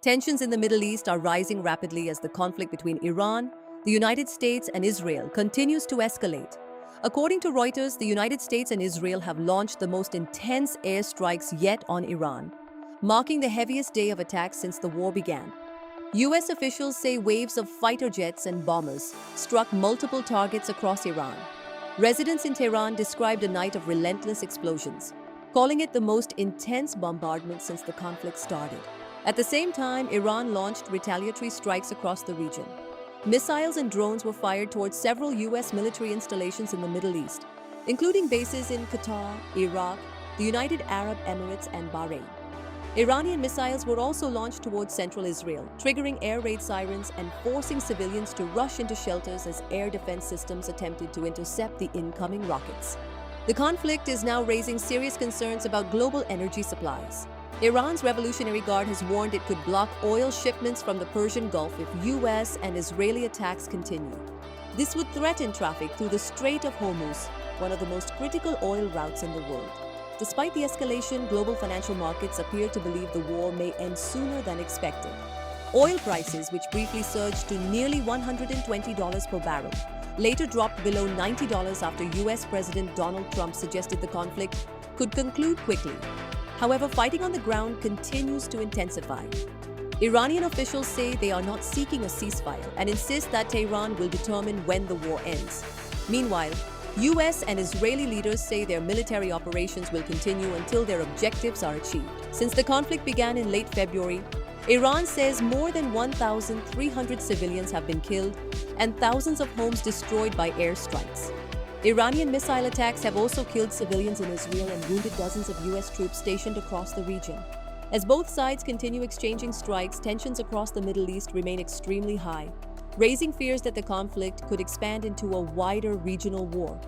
Tensions in the Middle East are rising rapidly as the conflict between Iran, the United States, and Israel continues to escalate. According to Reuters, the United States and Israel have launched the most intense airstrikes yet on Iran, marking the heaviest day of attacks since the war began. US officials say waves of fighter jets and bombers struck multiple targets across Iran. Residents in Tehran described a night of relentless explosions, calling it the most intense bombardment since the conflict started. At the same time, Iran launched retaliatory strikes across the region. Missiles and drones were fired towards several US military installations in the Middle East, including bases in Qatar, Iraq, the United Arab Emirates, and Bahrain. Iranian missiles were also launched towards central Israel, triggering air raid sirens and forcing civilians to rush into shelters as air defense systems attempted to intercept the incoming rockets. The conflict is now raising serious concerns about global energy supplies. Iran's Revolutionary Guard has warned it could block oil shipments from the Persian Gulf if US and Israeli attacks continue. This would threaten traffic through the Strait of Hormuz, one of the most critical oil routes in the world. Despite the escalation, global financial markets appear to believe the war may end sooner than expected. Oil prices, which briefly surged to nearly $120 per barrel, later dropped below $90 after US President Donald Trump suggested the conflict could conclude quickly. However, fighting on the ground continues to intensify. Iranian officials say they are not seeking a ceasefire and insist that Tehran will determine when the war ends. Meanwhile, US and Israeli leaders say their military operations will continue until their objectives are achieved. Since the conflict began in late February, Iran says more than 1,300 civilians have been killed and thousands of homes destroyed by airstrikes. Iranian missile attacks have also killed civilians in Israel and wounded dozens of US troops stationed across the region. As both sides continue exchanging strikes, tensions across the Middle East remain extremely high, raising fears that the conflict could expand into a wider regional war.